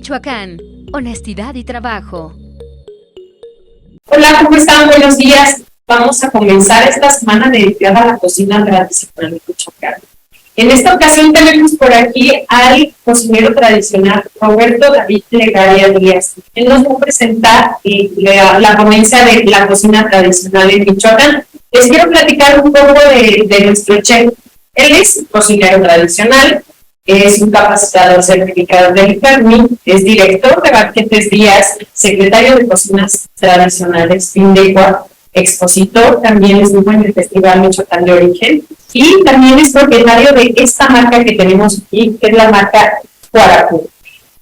Michoacán, honestidad y trabajo. Hola, ¿cómo están? Buenos días. Vamos a comenzar esta semana dedicada a la cocina tradicional de Michoacán. En esta ocasión tenemos por aquí al cocinero tradicional Roberto David Legaria Díaz. Él nos va a presentar la ponencia de la cocina tradicional en Michoacán. Les quiero platicar un poco de nuestro chef. Él es cocinero tradicional, es un capacitador certificado del CARMI, es director de banquetes Díaz, secretario de cocinas tradicionales Findecua, expositor, también es en el Festival Michoacán de Origen, y también es propietario de esta marca que tenemos aquí, que es la marca Huaracu.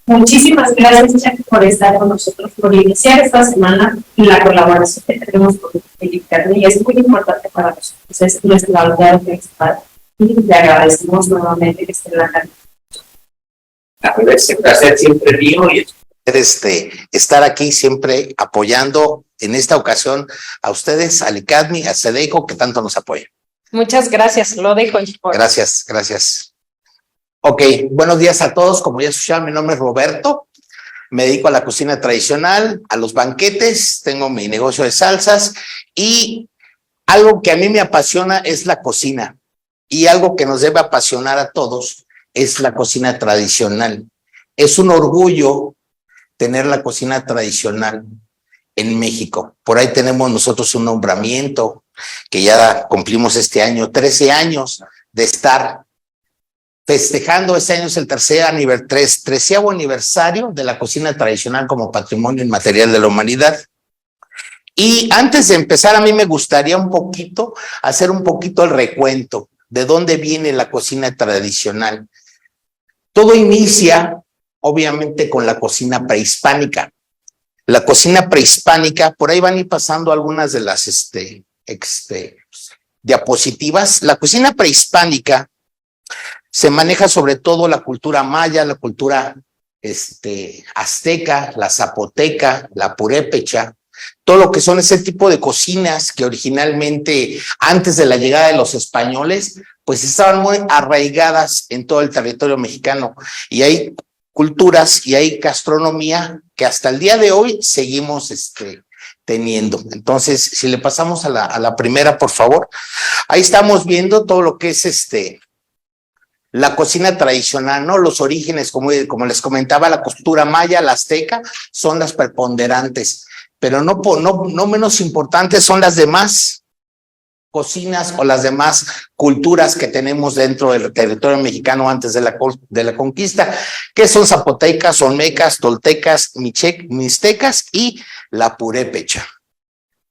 Muchísimas gracias, Chef, por estar con nosotros, por iniciar esta semana la colaboración que tenemos con el CARMI, y es muy importante para nosotros, es nuestra aliado principal. Y le agradecemos nuevamente que esté en la casa. Es un placer siempre mío y estar aquí siempre apoyando en esta ocasión a ustedes, al ICADMI, a SEDECO, que tanto nos apoyan. Muchas gracias, lo dejo. Gracias. Ok, buenos días a todos. Como ya escucharon, mi nombre es Roberto. Me dedico a la cocina tradicional, a los banquetes, tengo mi negocio de salsas y algo que a mí me apasiona es la cocina. Y algo que nos debe apasionar a todos es la cocina tradicional. Es un orgullo tener la cocina tradicional en México. Por ahí tenemos nosotros un nombramiento que ya cumplimos este año, 13 años de estar festejando. Este año es el 13º aniversario de la cocina tradicional como patrimonio inmaterial de la humanidad. Y antes de empezar, a mí me gustaría hacer un poquito el recuento de dónde viene la cocina tradicional. Todo inicia, obviamente, con la cocina prehispánica. La cocina prehispánica, por ahí van a ir pasando algunas de las diapositivas. La cocina prehispánica se maneja sobre todo la cultura maya, la cultura azteca, la zapoteca, la purépecha, todo lo que son ese tipo de cocinas que originalmente, antes de la llegada de los españoles, pues estaban muy arraigadas en todo el territorio mexicano. Y hay culturas y hay gastronomía que hasta el día de hoy seguimos teniendo. Entonces, si le pasamos a la primera, por favor. Ahí estamos viendo todo lo que es la cocina tradicional, ¿no? Los orígenes, como les comentaba, la cultura maya, la azteca, son las preponderantes. Pero no menos importantes son las demás cocinas o las demás culturas que tenemos dentro del territorio mexicano antes de la conquista, que son zapotecas, olmecas, toltecas, mixtecas y la purépecha.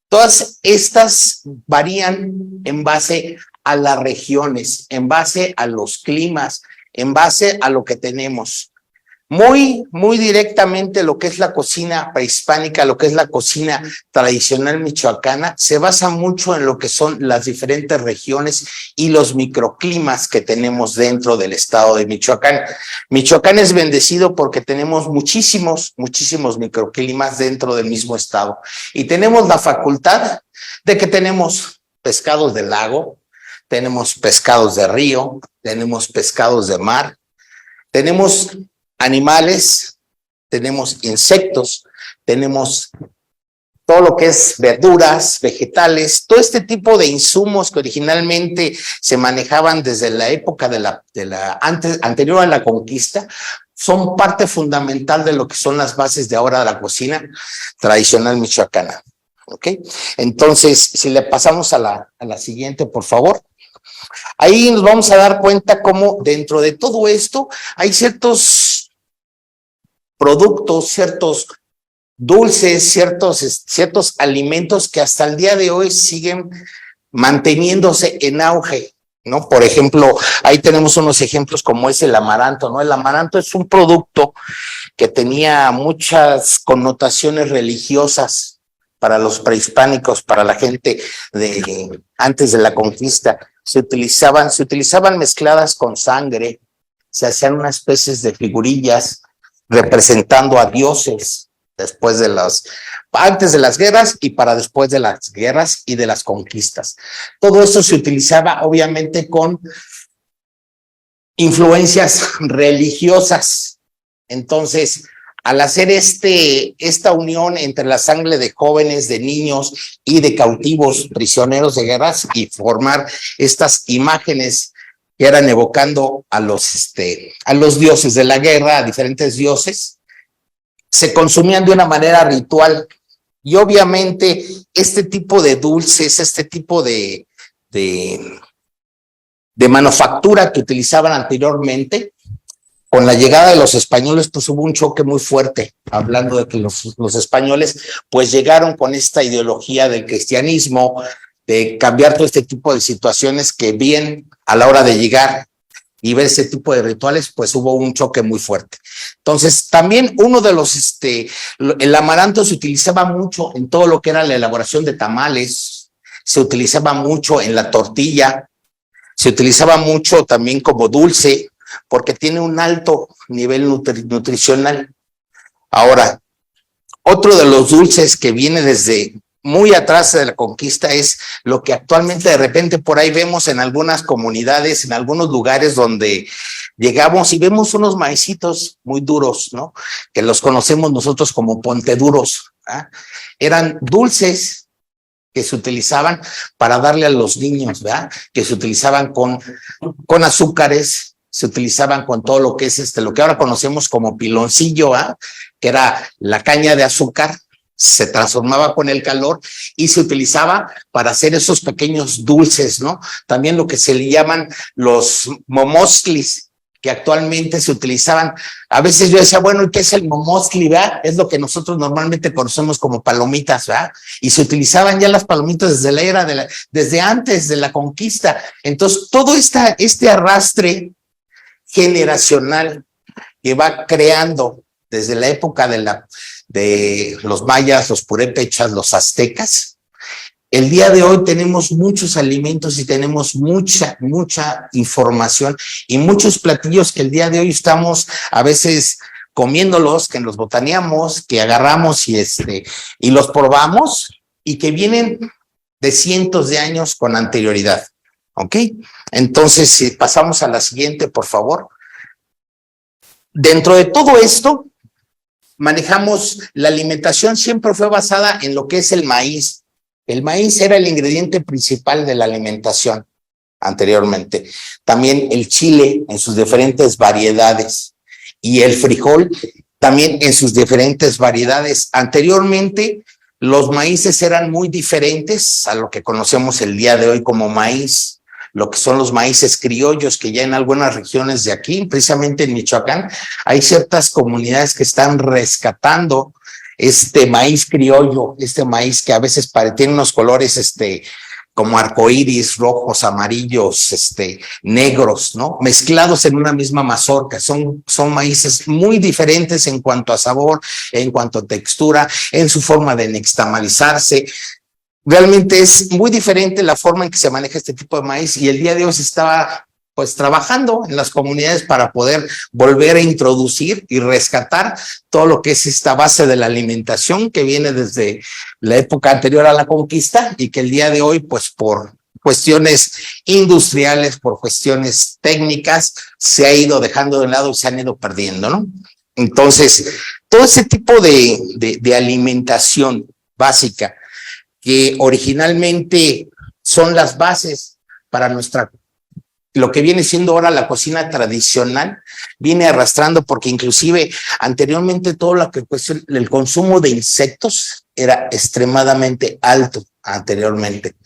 Todas estas varían en base a las regiones, en base a los climas, en base a lo que tenemos. Muy directamente lo que es la cocina prehispánica, lo que es la cocina tradicional michoacana, se basa mucho en lo que son las diferentes regiones y los microclimas que tenemos dentro del estado de Michoacán. Michoacán es bendecido porque tenemos muchísimos microclimas dentro del mismo estado y tenemos la facultad de que tenemos pescados de lago, tenemos pescados de río, tenemos pescados de mar, tenemos animales, tenemos insectos, tenemos todo lo que es verduras, vegetales, todo este tipo de insumos que originalmente se manejaban desde la época anterior a la conquista, son parte fundamental de lo que son las bases de ahora de la cocina tradicional michoacana. ¿Ok? Entonces, si le pasamos a la siguiente, por favor. Ahí nos vamos a dar cuenta cómo dentro de todo esto hay ciertos productos, ciertos dulces, ciertos alimentos que hasta el día de hoy siguen manteniéndose en auge, ¿no? Por ejemplo, ahí tenemos unos ejemplos como es el amaranto, ¿no? El amaranto es un producto que tenía muchas connotaciones religiosas para los prehispánicos, para la gente de antes de la conquista. Se utilizaban mezcladas con sangre, se hacían unas especies de figurillas representando a dioses antes de las guerras y para después de las guerras y de las conquistas. Todo eso se utilizaba obviamente con influencias religiosas. Entonces, al hacer esta unión entre la sangre de jóvenes, de niños y de cautivos prisioneros de guerras y formar estas imágenes que eran evocando a los dioses de la guerra, a diferentes dioses, se consumían de una manera ritual. Y obviamente este tipo de dulces, este tipo de manufactura que utilizaban anteriormente, con la llegada de los españoles, pues hubo un choque muy fuerte, hablando de que los españoles pues llegaron con esta ideología del cristianismo, de cambiar todo este tipo de situaciones que bien a la hora de llegar y ver ese tipo de rituales, pues hubo un choque muy fuerte. Entonces, también uno de el amaranto se utilizaba mucho en todo lo que era la elaboración de tamales, se utilizaba mucho en la tortilla, se utilizaba mucho también como dulce, porque tiene un alto nivel nutricional. Ahora, otro de los dulces que viene desde muy atrás de la conquista es lo que actualmente de repente por ahí vemos en algunas comunidades, en algunos lugares donde llegamos y vemos unos maicitos muy duros, ¿no? Que los conocemos nosotros como ponteduros, ¿verdad? Eran dulces que se utilizaban para darle a los niños, ¿verdad? Que se utilizaban con azúcares, se utilizaban con todo lo que es lo que ahora conocemos como piloncillo, que era la caña de azúcar, se transformaba con el calor y se utilizaba para hacer esos pequeños dulces, ¿no? También lo que se le llaman los momosclis, que actualmente se utilizaban. A veces yo decía, bueno, ¿y qué es el momoscli, verdad? Es lo que nosotros normalmente conocemos como palomitas, ¿verdad? Y se utilizaban ya las palomitas desde la era desde antes de la conquista. Entonces, todo este arrastre generacional que va creando desde la época de los mayas, los purépechas, los aztecas. El día de hoy tenemos muchos alimentos y tenemos mucha información y muchos platillos que el día de hoy estamos a veces comiéndolos, que los botaneamos, que agarramos y los probamos y que vienen de cientos de años con anterioridad. ¿Ok? Entonces, si pasamos a la siguiente, por favor. Dentro de todo esto, manejamos la alimentación, siempre fue basada en lo que es el maíz. El maíz era el ingrediente principal de la alimentación anteriormente. También el chile en sus diferentes variedades y el frijol también en sus diferentes variedades. Anteriormente, los maíces eran muy diferentes a lo que conocemos el día de hoy como maíz. Lo que son los maíces criollos, que ya en algunas regiones de aquí, precisamente en Michoacán, hay ciertas comunidades que están rescatando este maíz criollo, este maíz que a veces tiene unos colores como arcoíris, rojos, amarillos, negros, ¿no? Mezclados en una misma mazorca. Son maíces muy diferentes en cuanto a sabor, en cuanto a textura, en su forma de nixtamalizarse. Realmente es muy diferente la forma en que se maneja este tipo de maíz y el día de hoy se estaba pues trabajando en las comunidades para poder volver a introducir y rescatar todo lo que es esta base de la alimentación que viene desde la época anterior a la conquista y que el día de hoy pues por cuestiones industriales, por cuestiones técnicas se ha ido dejando de lado y se han ido perdiendo, ¿no? Entonces, todo ese tipo de alimentación básica que originalmente son las bases para lo que viene siendo ahora la cocina tradicional, viene arrastrando porque inclusive anteriormente todo lo que el consumo de insectos era extremadamente alto anteriormente.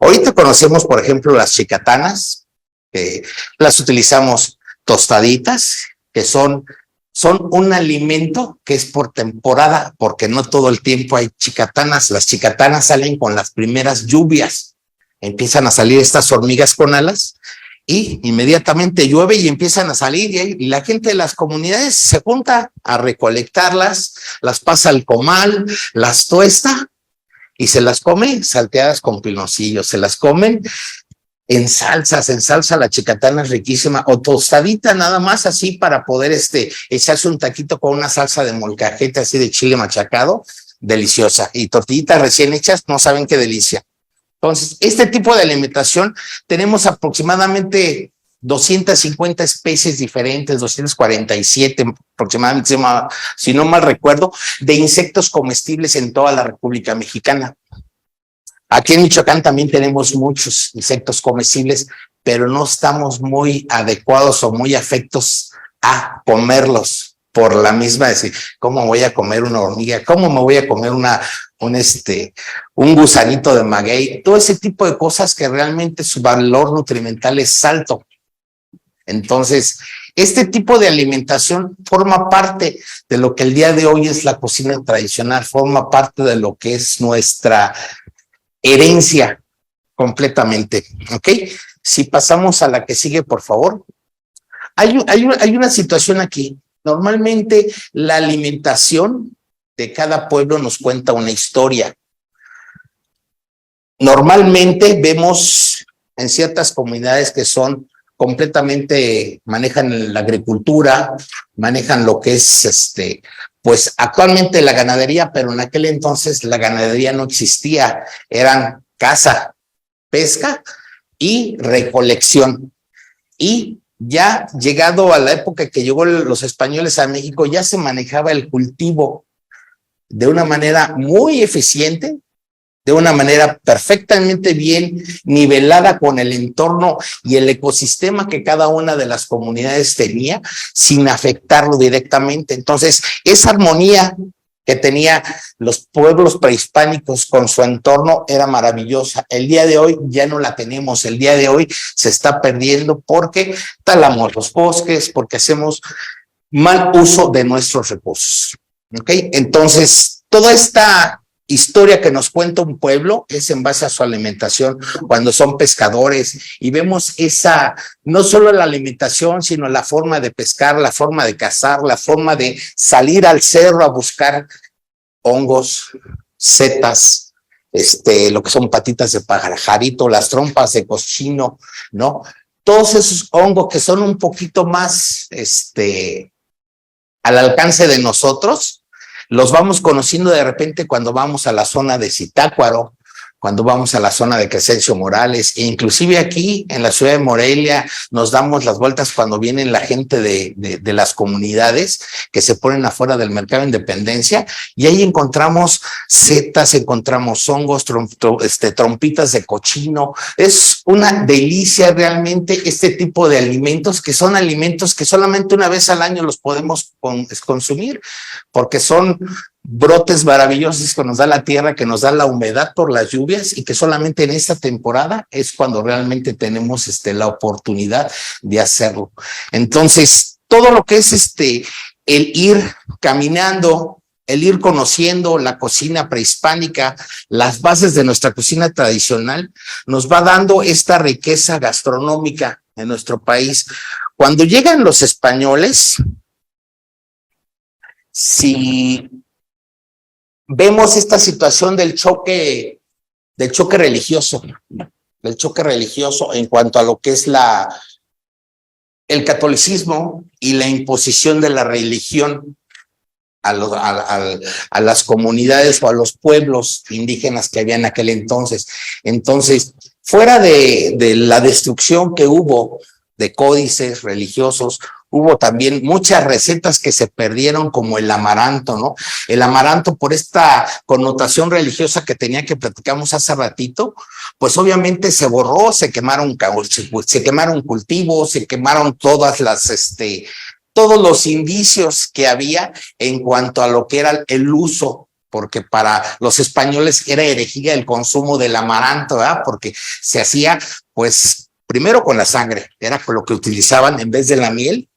Ahorita conocemos, por ejemplo, las chicatanas, que las utilizamos tostaditas, que son un alimento que es por temporada, porque no todo el tiempo hay chicatanas. Las chicatanas salen con las primeras lluvias. Empiezan a salir estas hormigas con alas y inmediatamente llueve y empiezan a salir y la gente de las comunidades se junta a recolectarlas, las pasa al comal, las tuesta y se las come salteadas con piloncillo, se las comen en salsa la chicatana es riquísima, o tostadita nada más así para poder echarse un taquito con una salsa de molcajete así de chile machacado, deliciosa, y tortillitas recién hechas, no saben qué delicia. Entonces, este tipo de alimentación tenemos aproximadamente 250 especies diferentes, 247 aproximadamente, si no mal recuerdo, de insectos comestibles en toda la República Mexicana. Aquí en Michoacán también tenemos muchos insectos comestibles, pero no estamos muy adecuados o muy afectos a comerlos por la misma decir, ¿cómo voy a comer una hormiga? ¿Cómo me voy a comer un gusanito de maguey? Todo ese tipo de cosas que realmente su valor nutrimental es alto. Entonces, este tipo de alimentación forma parte de lo que el día de hoy es la cocina tradicional, forma parte de lo que es nuestra herencia completamente, ¿ok? Si pasamos a la que sigue, por favor. Hay una situación aquí. Normalmente la alimentación de cada pueblo nos cuenta una historia. Normalmente vemos en ciertas comunidades que son completamente, manejan la agricultura, manejan lo que es pues actualmente la ganadería, pero en aquel entonces la ganadería no existía, eran caza, pesca y recolección. Y ya llegado a la época que llegó los españoles a México, ya se manejaba el cultivo de una manera muy eficiente, de una manera perfectamente bien nivelada con el entorno y el ecosistema que cada una de las comunidades tenía, sin afectarlo directamente. Entonces, esa armonía que tenía los pueblos prehispánicos con su entorno era maravillosa. El día de hoy ya no la tenemos, el día de hoy se está perdiendo porque talamos los bosques, porque hacemos mal uso de nuestros recursos. ¿Ok? Entonces, toda esta historia que nos cuenta un pueblo es en base a su alimentación, cuando son pescadores, y vemos esa, no solo la alimentación, sino la forma de pescar, la forma de cazar, la forma de salir al cerro a buscar hongos, setas, lo que son patitas de pajarito, las trompas de cochino, ¿no? Todos esos hongos que son un poquito más, al alcance de nosotros, los vamos conociendo de repente cuando vamos a la zona de Zitácuaro, cuando vamos a la zona de Crescencio Morales, e inclusive aquí en la ciudad de Morelia nos damos las vueltas cuando vienen la gente de las comunidades que se ponen afuera del mercado de Independencia, y ahí encontramos setas, encontramos hongos, trompitas de cochino. Es una delicia realmente este tipo de alimentos, que son alimentos que solamente una vez al año los podemos consumir, porque son brotes maravillosos que nos da la tierra, que nos da la humedad por las lluvias, y que solamente en esta temporada es cuando realmente tenemos la oportunidad de hacerlo. Entonces, todo lo que es el ir caminando, el ir conociendo la cocina prehispánica, las bases de nuestra cocina tradicional, nos va dando esta riqueza gastronómica en nuestro país. Cuando llegan los españoles, si vemos esta situación del choque religioso en cuanto a lo que es el catolicismo y la imposición de la religión a las comunidades o a los pueblos indígenas que había en aquel entonces. Entonces, fuera de la destrucción que hubo de códices religiosos, hubo también muchas recetas que se perdieron, como el amaranto, ¿no? El amaranto, por esta connotación religiosa que tenía, que platicamos hace ratito, pues obviamente se borró, se quemaron cultivos, se quemaron todas todos los indicios que había en cuanto a lo que era el uso, porque para los españoles era herejía el consumo del amaranto, ¿verdad? Porque se hacía, pues, primero con la sangre, era con lo que utilizaban en vez de la miel,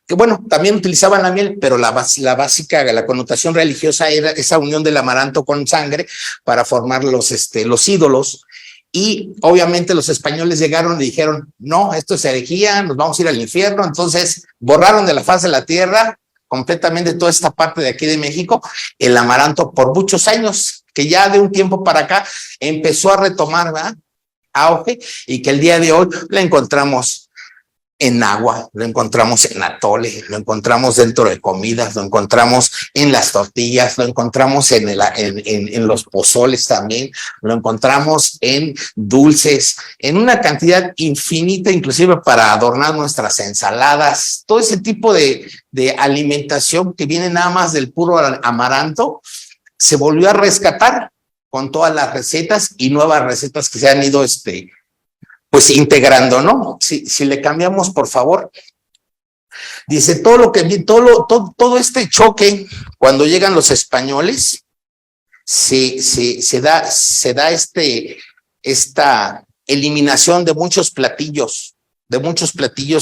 que bueno, también utilizaban la miel, pero la básica, la connotación religiosa era esa unión del amaranto con sangre para formar los ídolos. Y obviamente los españoles llegaron y dijeron, no, esto es herejía, nos vamos a ir al infierno. Entonces borraron de la faz de la tierra completamente toda esta parte de aquí de México el amaranto por muchos años, que ya de un tiempo para acá empezó a retomar, ¿verdad?, auge, y que el día de hoy la encontramos en agua, lo encontramos en atole, lo encontramos dentro de comidas, lo encontramos en las tortillas, lo encontramos en los pozoles también, lo encontramos en dulces, en una cantidad infinita, inclusive para adornar nuestras ensaladas, todo ese tipo de alimentación que viene nada más del puro amaranto, se volvió a rescatar con todas las recetas y nuevas recetas que se han ido pues integrando, ¿no? Si le cambiamos, por favor. Dice, todo este choque, cuando llegan los españoles, se da esta eliminación de muchos platillos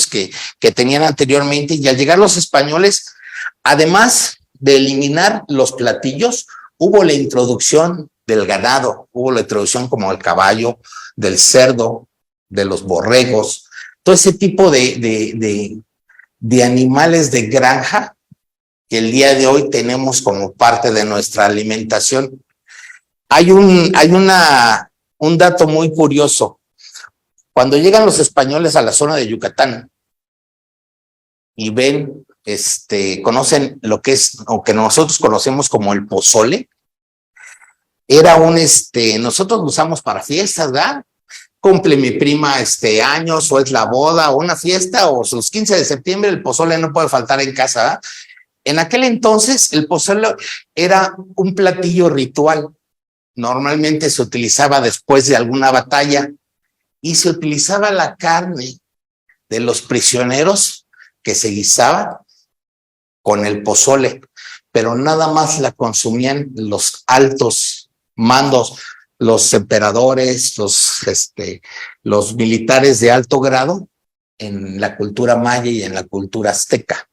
que tenían anteriormente, y al llegar los españoles, además de eliminar los platillos, hubo la introducción del ganado, hubo la introducción como el caballo, del cerdo, de los borregos, todo ese tipo de animales de granja que el día de hoy tenemos como parte de nuestra alimentación. Hay un dato muy curioso. Cuando llegan los españoles a la zona de Yucatán y ven, conocen lo que es, o que nosotros conocemos como el pozole, era nosotros lo usamos para fiestas, ¿verdad? Cumple mi prima años, o es la boda, o una fiesta, o los 15 de septiembre, el pozole no puede faltar en casa, ¿verdad? En aquel entonces, el pozole era un platillo ritual. Normalmente se utilizaba después de alguna batalla, y se utilizaba la carne de los prisioneros que se guisaba con el pozole, pero nada más la consumían los altos mandos, los emperadores, los militares de alto grado en la cultura maya y en la cultura azteca,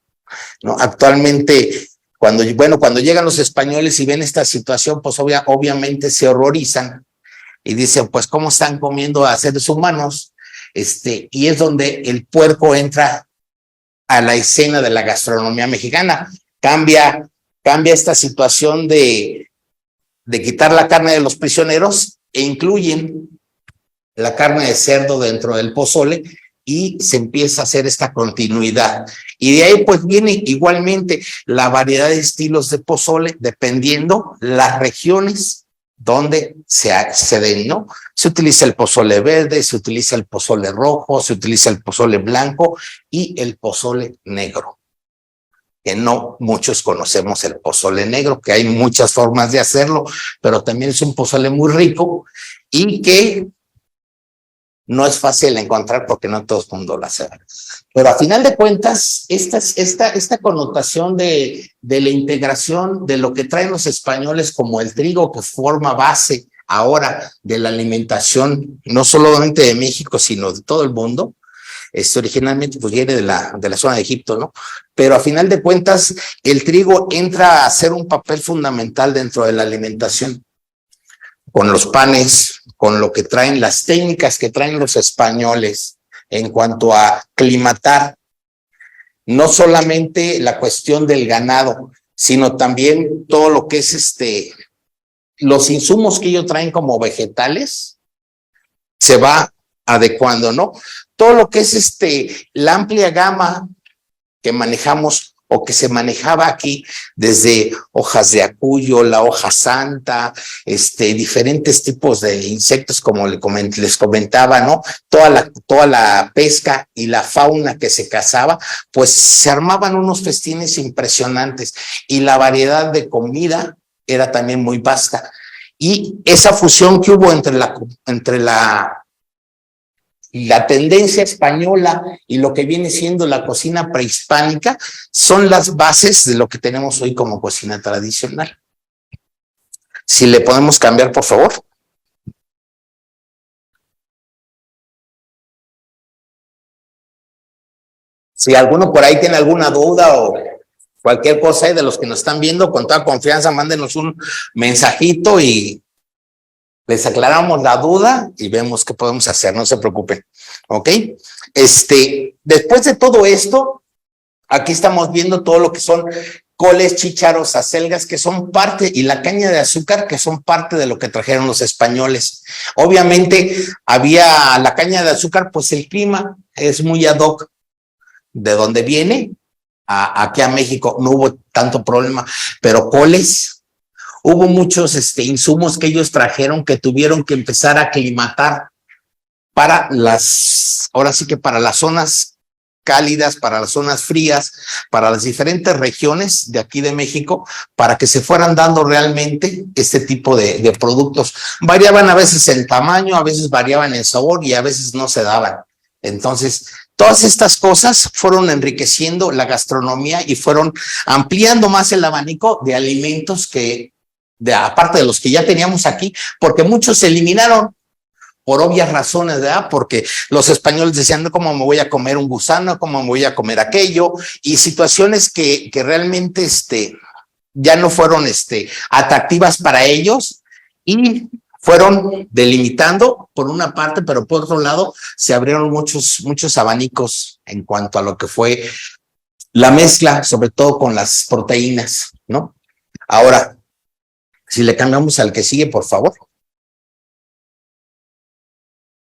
¿no? Actualmente, cuando llegan los españoles y ven esta situación, pues obviamente se horrorizan y dicen, pues, ¿cómo están comiendo a seres humanos? Y es donde el puerco entra a la escena de la gastronomía mexicana. Cambia esta situación de quitar la carne de los prisioneros e incluyen la carne de cerdo dentro del pozole, y se empieza a hacer esta continuidad. Y de ahí pues viene igualmente la variedad de estilos de pozole dependiendo las regiones donde se den, ¿no? Se utiliza el pozole verde, se utiliza el pozole rojo, se utiliza el pozole blanco y el pozole negro, que no muchos conocemos el pozole negro, que hay muchas formas de hacerlo, pero también es un pozole muy rico y que no es fácil encontrar porque no todo el mundo lo hace. Pero a final de cuentas, esta connotación de la integración de lo que traen los españoles como el trigo, que forma base ahora de la alimentación, no solamente de México, sino de todo el mundo, originalmente pues viene de la zona de Egipto, ¿no? Pero a final de cuentas, el trigo entra a ser un papel fundamental dentro de la alimentación, con los panes, con lo que traen, las técnicas que traen los españoles en cuanto a aclimatar, no solamente la cuestión del ganado, sino también todo lo que es los insumos que ellos traen como vegetales, se va adecuando, ¿no? Todo lo que es la amplia gama que manejamos o que se manejaba aquí, desde hojas de acuyo, la hoja santa, diferentes tipos de insectos, como les comentaba, ¿no? Toda la pesca y la fauna que se cazaba, pues se armaban unos festines impresionantes, y la variedad de comida era también muy vasta. Y esa fusión que hubo entre la tendencia española y lo que viene siendo la cocina prehispánica son las bases de lo que tenemos hoy como cocina tradicional. Si le podemos cambiar, por favor. Si alguno por ahí tiene alguna duda o cualquier cosa de los que nos están viendo, con toda confianza, mándenos un mensajito y les aclaramos la duda y vemos qué podemos hacer, no se preocupen, ¿ok? Después de todo esto, aquí estamos viendo todo lo que son coles, chícharos, acelgas, que son parte, y la caña de azúcar, que son parte de lo que trajeron los españoles. Obviamente, había la caña de azúcar, pues el clima es muy ad hoc de donde viene aquí a México, no hubo tanto problema, pero coles, hubo muchos insumos que ellos trajeron que tuvieron que empezar a aclimatar para ahora sí que para las zonas cálidas, para las zonas frías, para las diferentes regiones de aquí de México, para que se fueran dando realmente este tipo de productos. Variaban a veces en tamaño, a veces variaban en sabor y a veces no se daban. Entonces, todas estas cosas fueron enriqueciendo la gastronomía y fueron ampliando más el abanico de alimentos aparte de los que ya teníamos aquí, porque muchos se eliminaron por obvias razones, ¿verdad? Porque los españoles decían, no, ¿cómo me voy a comer un gusano? ¿Cómo me voy a comer aquello? Y situaciones que realmente ya no fueron atractivas para ellos y fueron delimitando por una parte, pero por otro lado se abrieron muchos abanicos en cuanto a lo que fue la mezcla, sobre todo con las proteínas, ¿no? Ahora, si le cambiamos al que sigue, por favor.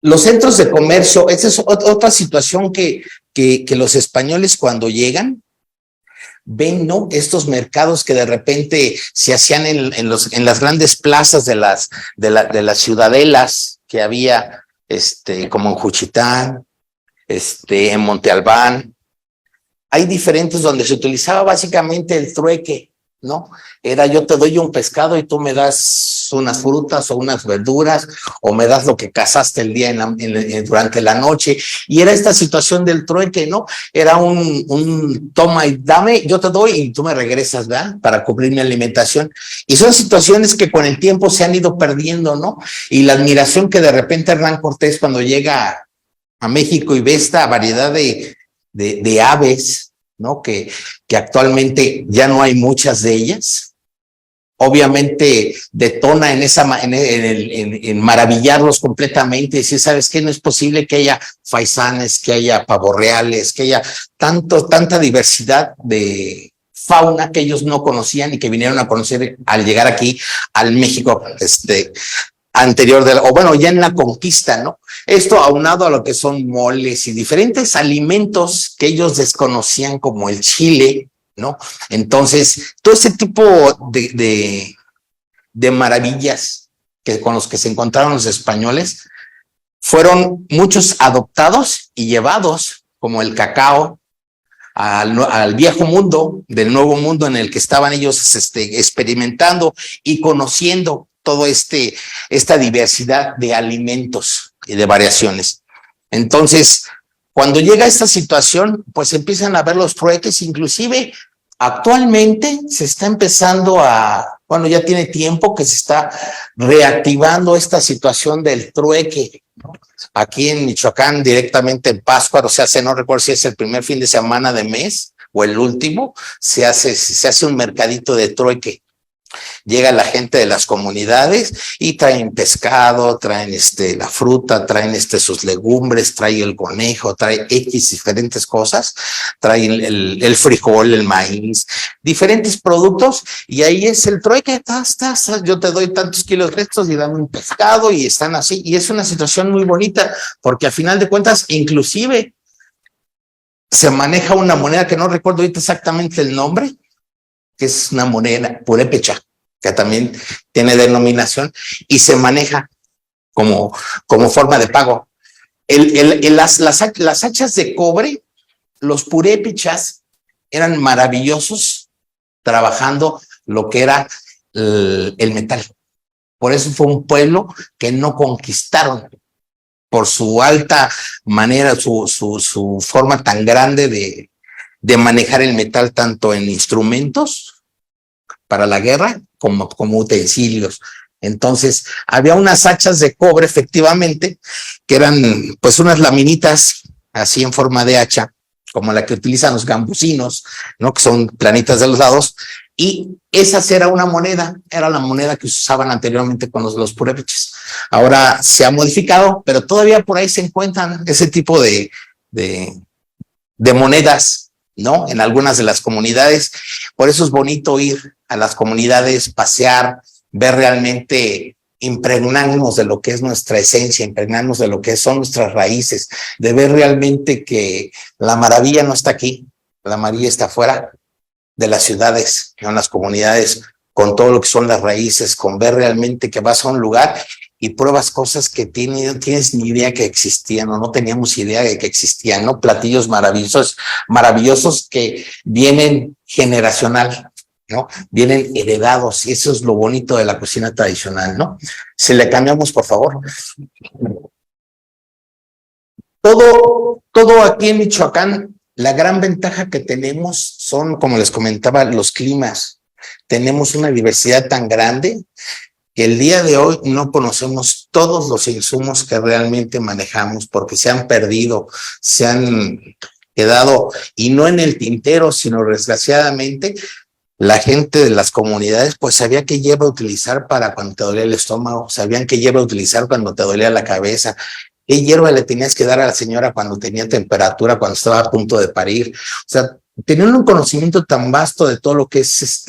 Los centros de comercio, esa es otra situación que los españoles cuando llegan ven, ¿no? Estos mercados que de repente se hacían en las grandes plazas de las ciudadelas que había, como en Juchitán, en Monte Albán. Hay diferentes donde se utilizaba básicamente el trueque, ¿no? Era yo te doy un pescado y tú me das unas frutas o unas verduras o me das lo que cazaste el día durante la noche, y era esta situación del trueque, ¿no? Era un toma y dame, yo te doy y tú me regresas, ¿verdad? Para cubrir mi alimentación, y son situaciones que con el tiempo se han ido perdiendo, ¿no? Y la admiración que de repente Hernán Cortés cuando llega a México y ve esta variedad de aves, ¿no? Que actualmente ya no hay muchas de ellas. Obviamente detona en maravillarlos completamente y decir, ¿sabes qué? No es posible que haya faisanes, que haya pavorreales, que haya tanta diversidad de fauna que ellos no conocían y que vinieron a conocer al llegar aquí al México anterior o bueno, ya en la conquista, ¿no? Esto aunado a lo que son moles y diferentes alimentos que ellos desconocían como el chile, ¿no? Entonces, todo ese tipo de maravillas con los que se encontraron los españoles fueron muchos adoptados y llevados, como el cacao, al viejo mundo, del nuevo mundo en el que estaban ellos experimentando y conociendo todo esta diversidad de alimentos y de variaciones. Entonces, cuando llega esta situación, pues empiezan a ver los trueques, inclusive actualmente se está empezando bueno, ya tiene tiempo que se está reactivando esta situación del trueque, ¿no? Aquí en Michoacán, directamente en Pátzcuaro, se hace, no recuerdo si es el primer fin de semana de mes o el último, se hace un mercadito de trueque. Llega la gente de las comunidades y traen pescado, traen la fruta, traen sus legumbres, trae el conejo, trae X diferentes cosas, traen el frijol, el maíz, diferentes productos, y ahí es el trueque, yo te doy tantos kilos de estos y dame un pescado, y están así, y es una situación muy bonita, porque a final de cuentas, inclusive, se maneja una moneda que no recuerdo ahorita exactamente el nombre, que es una moneda purépecha, que también tiene denominación, y se maneja como forma de pago. Las hachas de cobre, los purépechas, eran maravillosos trabajando lo que era el metal. Por eso fue un pueblo que no conquistaron, por su alta manera, su forma tan grande de manejar el metal, tanto en instrumentos para la guerra como utensilios. Entonces, había unas hachas de cobre, efectivamente, que eran pues unas laminitas así en forma de hacha, como la que utilizan los gambusinos, ¿no? Que son planitas de los lados, y esas era una moneda, era la moneda que usaban anteriormente con los purépechas. Ahora se ha modificado, pero todavía por ahí se encuentran ese tipo de monedas, ¿no? En algunas de las comunidades. Por eso es bonito ir a las comunidades, pasear, ver realmente impregnarnos de lo que es nuestra esencia, impregnarnos de lo que son nuestras raíces, de ver realmente que la maravilla no está aquí, la maravilla está afuera de las ciudades, en las comunidades, con todo lo que son las raíces, con ver realmente que vas a un lugar y pruebas cosas que no tienes ni idea que existían o no teníamos idea de que existían, ¿no? Platillos maravillosos, maravillosos que vienen generacional, ¿no? Vienen heredados y eso es lo bonito de la cocina tradicional, ¿no? Si le cambiamos, por favor. Todo aquí en Michoacán, la gran ventaja que tenemos son, como les comentaba, los climas. Tenemos una diversidad tan grande que el día de hoy no conocemos todos los insumos que realmente manejamos porque se han perdido, se han quedado, y no en el tintero, sino desgraciadamente, la gente de las comunidades pues sabía qué hierba utilizar para cuando te dolía el estómago, sabían qué hierba utilizar cuando te dolía la cabeza, qué hierba le tenías que dar a la señora cuando tenía temperatura, cuando estaba a punto de parir. O sea, tenían un conocimiento tan vasto de todo lo que es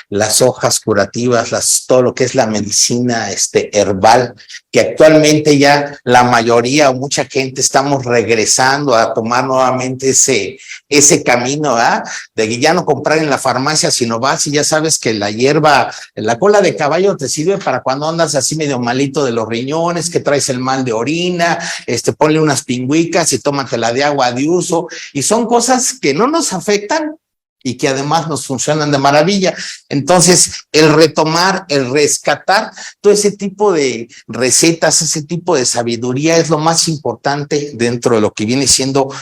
las hojas curativas, todo lo que es la medicina herbal, que actualmente ya la mayoría o mucha gente estamos regresando a tomar nuevamente ese camino, ¿ah? De que ya no comprar en la farmacia, sino vas y ya sabes que la hierba, la cola de caballo te sirve para cuando andas así medio malito de los riñones, que traes el mal de orina, ponle unas pingüicas y tómatela de agua de uso, y son cosas que no nos afectan y que además nos funcionan de maravilla. Entonces, el retomar, el rescatar todo ese tipo de recetas, ese tipo de sabiduría es lo más importante dentro de lo que viene siendo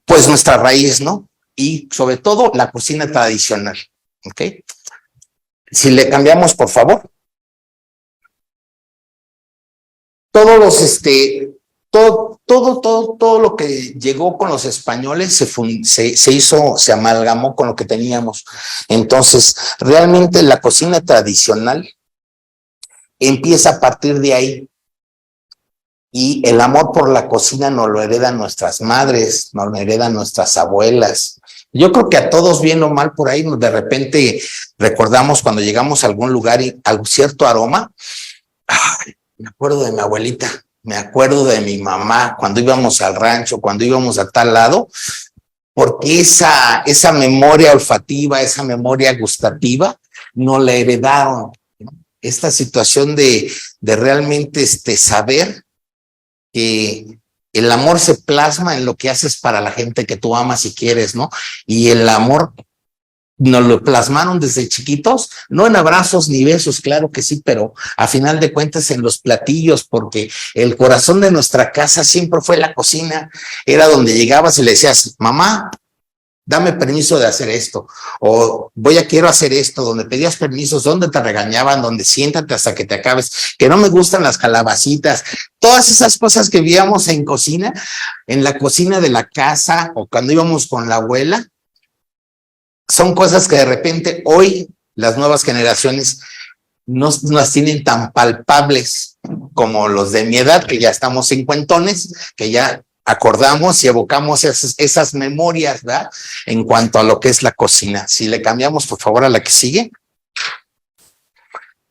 pues nuestra raíz, ¿no? Y sobre todo la cocina tradicional, ¿ok? Si le cambiamos, por favor. Todos los, todo lo que llegó con los españoles se amalgamó con lo que teníamos. Entonces, realmente la cocina tradicional empieza a partir de ahí. Y el amor por la cocina nos lo heredan nuestras madres, nos lo heredan nuestras abuelas. Yo creo que a todos, bien o mal, por ahí de repente recordamos cuando llegamos a algún lugar y algún cierto aroma. Ay, me acuerdo de mi abuelita, me acuerdo de mi mamá cuando íbamos al rancho, cuando íbamos a tal lado, porque esa memoria olfativa, esa memoria gustativa, nos la heredaron, ¿no? Esta situación de realmente saber que el amor se plasma en lo que haces para la gente que tú amas y quieres, ¿no? Y el amor nos lo plasmaron desde chiquitos, no en abrazos ni besos, claro que sí, pero a final de cuentas en los platillos, porque el corazón de nuestra casa siempre fue la cocina. Era donde llegabas y le decías, mamá, dame permiso de hacer esto, o quiero hacer esto, donde pedías permisos, donde te regañaban, donde siéntate hasta que te acabes, que no me gustan las calabacitas, todas esas cosas que veíamos en cocina, en la cocina de la casa, o cuando íbamos con la abuela, son cosas que de repente hoy las nuevas generaciones no las tienen tan palpables como los de mi edad, que ya estamos cincuentones, que ya acordamos y evocamos esas memorias, ¿verdad? En cuanto a lo que es la cocina. Si le cambiamos, por favor, a la que sigue.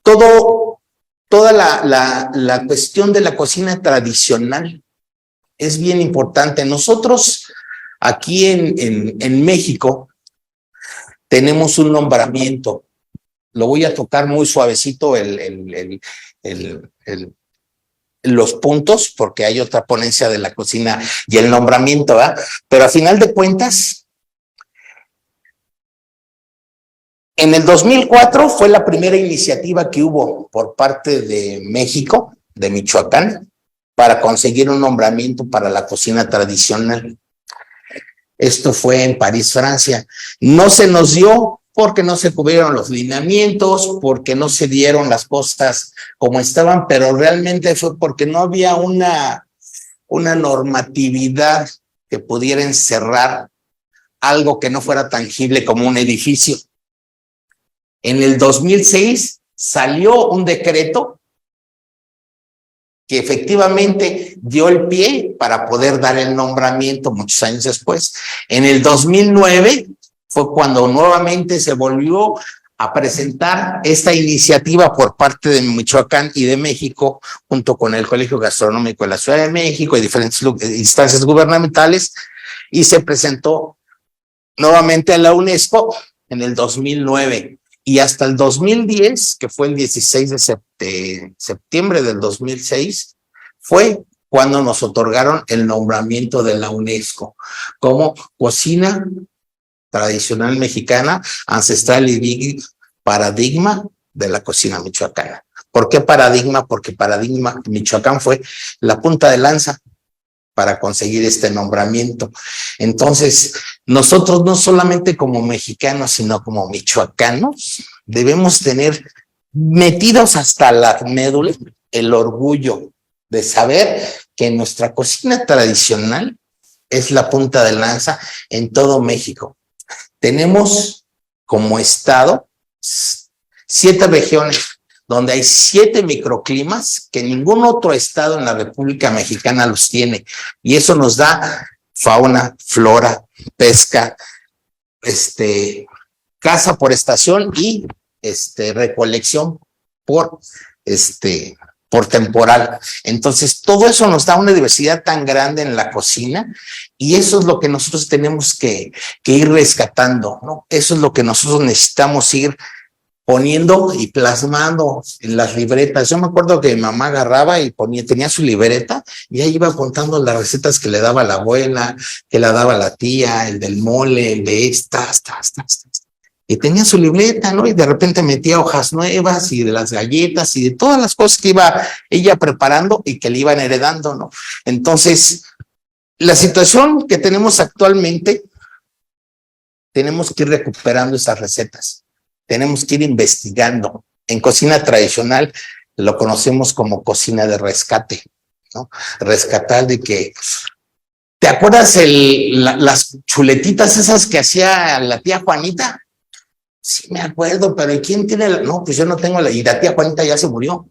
Toda la cuestión de la cocina tradicional es bien importante. Nosotros aquí en México tenemos un nombramiento. Lo voy a tocar muy suavecito los puntos, porque hay otra ponencia de la cocina y el nombramiento, ¿verdad? Pero a final de cuentas, en el 2004 fue la primera iniciativa que hubo por parte de México, de Michoacán, para conseguir un nombramiento para la cocina tradicional. Esto fue en París, Francia. No se nos dio porque no se cubrieron los lineamientos, porque no se dieron las cosas como estaban, pero realmente fue porque no había una normatividad que pudiera encerrar algo que no fuera tangible como un edificio. En el 2006 salió un decreto que efectivamente dio el pie para poder dar el nombramiento muchos años después. En el 2009 fue cuando nuevamente se volvió a presentar esta iniciativa por parte de Michoacán y de México, junto con el Colegio Gastronómico de la Ciudad de México y diferentes instancias gubernamentales, y se presentó nuevamente a la UNESCO en el 2009. Y hasta el 2010, que fue el 16 de septiembre del 2006, fue cuando nos otorgaron el nombramiento de la UNESCO como cocina tradicional mexicana, ancestral y paradigma de la cocina michoacana. ¿Por qué paradigma? Porque paradigma, Michoacán fue la punta de lanza para conseguir este nombramiento. Entonces, nosotros no solamente como mexicanos, sino como michoacanos, debemos tener metidos hasta la médula el orgullo de saber que nuestra cocina tradicional es la punta de lanza en todo México. Tenemos como estado 7 regiones donde hay 7 microclimas que ningún otro estado en la República Mexicana los tiene. Y eso nos da fauna, flora, pesca, caza por estación y recolección por temporal. Entonces, todo eso nos da una diversidad tan grande en la cocina y eso es lo que nosotros tenemos que ir rescatando, ¿no? Eso es lo que nosotros necesitamos ir poniendo y plasmando en las libretas. Yo me acuerdo que mi mamá agarraba y tenía su libreta y ahí iba contando las recetas que le daba la abuela, que le daba la tía, el del mole, el de y tenía su libreta, ¿no? Y de repente metía hojas nuevas y de las galletas y de todas las cosas que iba ella preparando y que le iban heredando, ¿no? Entonces, la situación que tenemos actualmente, tenemos que ir recuperando esas recetas. Tenemos que ir investigando. En cocina tradicional lo conocemos como cocina de rescate, ¿no? Rescatar de que... ¿Te acuerdas las chuletitas esas que hacía la tía Juanita? Sí, me acuerdo, pero ¿y quién tiene la...? No, pues yo no tengo y la tía Juanita ya se murió.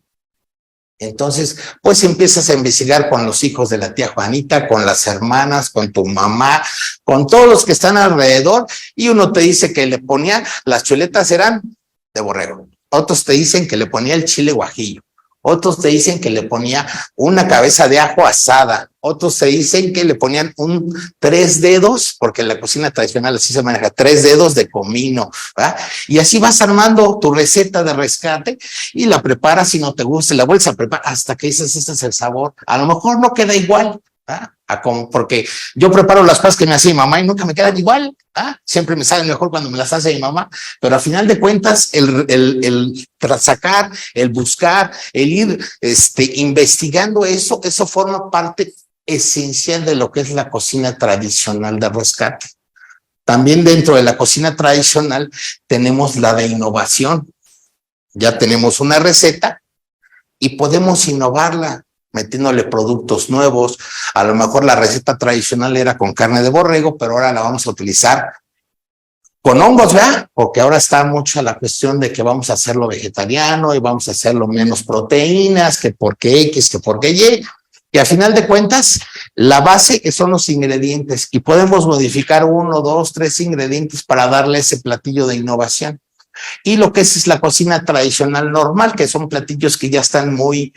Entonces, pues empiezas a investigar con los hijos de la tía Juanita, con las hermanas, con tu mamá, con todos los que están alrededor, y uno te dice que le ponía, las chuletas eran de borrego, otros te dicen que le ponía el chile guajillo, otros te dicen que le ponía una cabeza de ajo asada, otros te dicen que le ponían 3 dedos, porque en la cocina tradicional así se maneja, 3 dedos de comino, ¿verdad? Y así vas armando tu receta de rescate y la preparas, si no te gusta, la vuelves a preparar hasta que dices, este es el sabor. A lo mejor no queda igual, ¿verdad? Porque yo preparo las cosas que me hace mi mamá y nunca me quedan igual, ¿ah? Siempre me salen mejor cuando me las hace mi mamá, pero al final de cuentas el sacar, el buscar, el ir investigando eso forma parte esencial de lo que es la cocina tradicional de rescate. También dentro de la cocina tradicional tenemos la de innovación. Ya tenemos una receta y podemos innovarla metiéndole productos nuevos. A lo mejor la receta tradicional era con carne de borrego, pero ahora la vamos a utilizar con hongos, ¿verdad? Porque ahora está mucho la cuestión de que vamos a hacerlo vegetariano y vamos a hacerlo menos proteínas, que porque X, que porque Y. Y al final de cuentas, la base son los ingredientes y podemos modificar 1, 2, 3 ingredientes para darle ese platillo de innovación. Y lo que es la cocina tradicional normal, que son platillos que ya están muy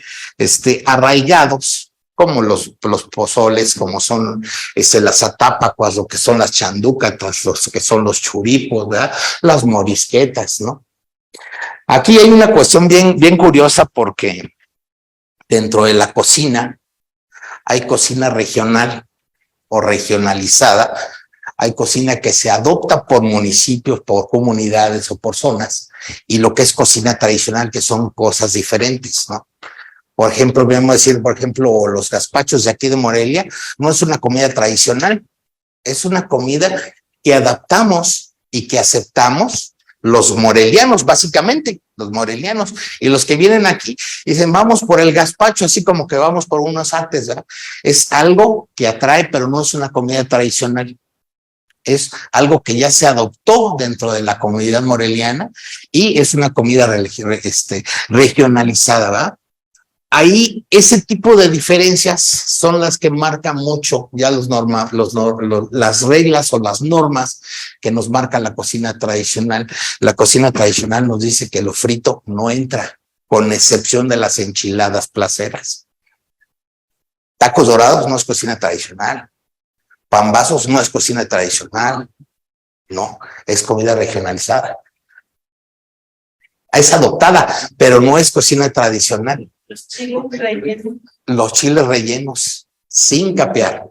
arraigados, como los pozoles, como son las atápacuas, lo que son las chandúcatas, los que son los churipos, ¿verdad? Las morisquetas, ¿no? Aquí hay una cuestión bien curiosa porque dentro de la cocina hay cocina regional o regionalizada, hay cocina que se adopta por municipios, por comunidades o por zonas, y lo que es cocina tradicional, que son cosas diferentes, ¿no? Por ejemplo, podemos decir, los gazpachos de aquí de Morelia, no es una comida tradicional, es una comida que adaptamos y que aceptamos los morelianos, básicamente, los morelianos, y los que vienen aquí dicen, vamos por el gazpacho, así como que vamos por unos artes, ¿verdad? Es algo que atrae, pero no es una comida tradicional. Es algo que ya se adoptó dentro de la comunidad moreliana y es una comida regionalizada, ¿verdad? ahí ese tipo de diferencias son las que marcan mucho ya las reglas o las normas que nos marca la cocina tradicional. La cocina tradicional nos dice que lo frito no entra, con excepción de las enchiladas placeras. Tacos dorados no es cocina tradicional. Pambazos no es cocina tradicional. No, es comida regionalizada. Es adoptada, pero no es cocina tradicional. Los chiles rellenos. Los chiles rellenos, sin capear,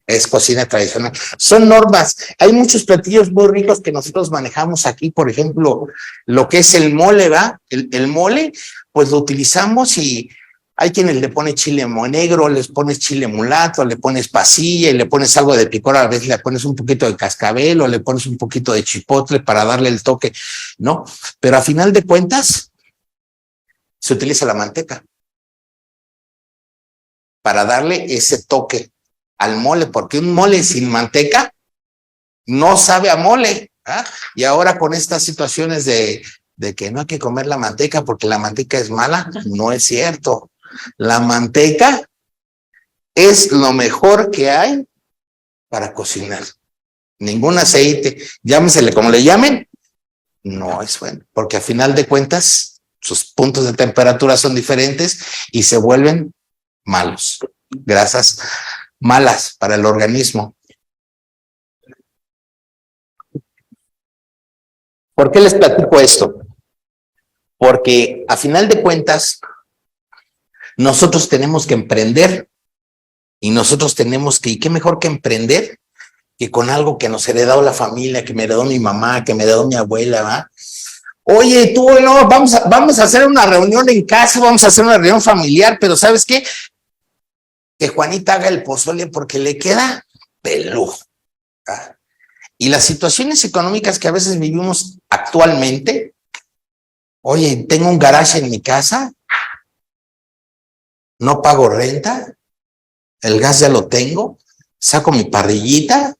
es cocina tradicional. Son normas. Hay muchos platillos muy ricos que nosotros manejamos aquí, por ejemplo, lo que es el mole, ¿va? El mole, pues lo utilizamos y hay quienes le ponen chile negro, les pones chile mulato, le pones pasilla y le pones algo de picor, a veces le pones un poquito de cascabel o le pones un poquito de chipotle para darle el toque, ¿no? Pero a final de cuentas, se utiliza la manteca para darle ese toque al mole, porque un mole sin manteca no sabe a mole, ¿ah? Y ahora con estas situaciones de que no hay que comer la manteca porque la manteca es mala, no es cierto. La manteca es lo mejor que hay para cocinar. Ningún aceite, llámesele como le llamen, no es bueno, porque a final de cuentas sus puntos de temperatura son diferentes y se vuelven malos, grasas malas para el organismo. ¿Por qué les platico esto? Porque a final de cuentas nosotros tenemos que emprender y nosotros tenemos que, y qué mejor que emprender que con algo que nos heredó la familia, que me heredó mi mamá, que me heredó mi abuela, ¿va? Oye, tú, no, vamos a hacer una reunión en casa, vamos a hacer una reunión familiar, pero ¿sabes qué? Que Juanita haga el pozole porque le queda de lujo. ¿Ah? Y las situaciones económicas que a veces vivimos actualmente, oye, tengo un garaje en mi casa, no pago renta, el gas ya lo tengo, saco mi parrillita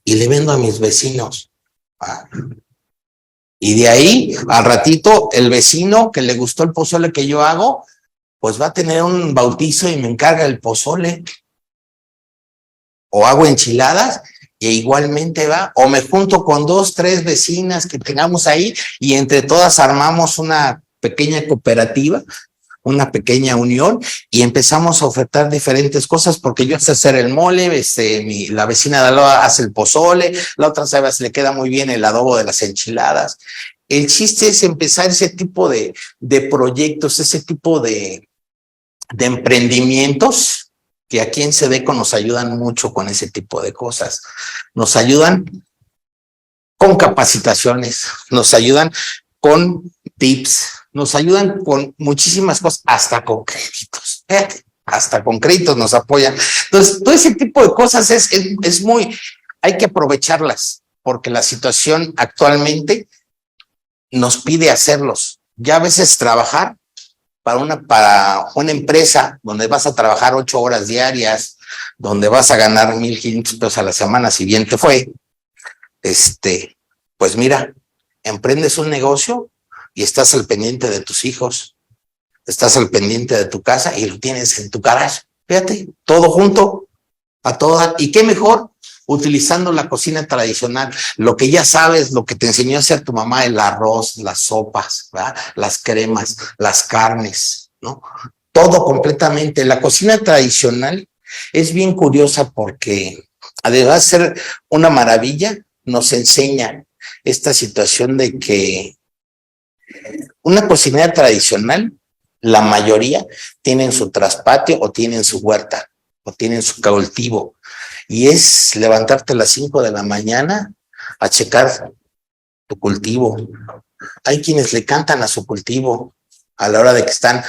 y le vendo a mis vecinos. ¿Ah? Y de ahí, al ratito, el vecino que le gustó el pozole que yo hago, pues va a tener un bautizo y me encarga el pozole. O hago enchiladas e igualmente va, o me junto con 2, 3 vecinas que tengamos ahí y entre todas armamos una pequeña cooperativa, una pequeña unión y empezamos a ofertar diferentes cosas porque yo sé hacer el mole, la vecina de al lado hace el pozole, la otra sabe, le queda muy bien el adobo de las enchiladas. El chiste es empezar ese tipo de proyectos, ese tipo de emprendimientos que aquí en Sedeco nos ayudan mucho con ese tipo de cosas. Nos ayudan con capacitaciones, nos ayudan con tips, nos ayudan con muchísimas cosas, hasta con créditos. Hasta con créditos nos apoyan. Entonces, todo ese tipo de cosas es muy, hay que aprovecharlas, porque la situación actualmente nos pide hacerlos. Ya a veces trabajar para una empresa donde vas a trabajar 8 horas diarias, donde vas a ganar 1,500 pesos a la semana, si bien te fue, pues mira, emprendes un negocio y estás al pendiente de tus hijos, estás al pendiente de tu casa y lo tienes en tu garage. Fíjate, todo junto, a toda. ¿Y qué mejor? Utilizando la cocina tradicional, lo que ya sabes, lo que te enseñó a hacer tu mamá, el arroz, las sopas, ¿verdad? Las cremas, las carnes, ¿no? Todo completamente. La cocina tradicional es bien curiosa porque, además de ser una maravilla, nos enseña esta situación de que una cocinera tradicional, la mayoría, tienen su traspatio o tienen su huerta o tienen su cultivo. Y es levantarte a las 5 de la mañana a checar tu cultivo. Hay quienes le cantan a su cultivo a la hora de que están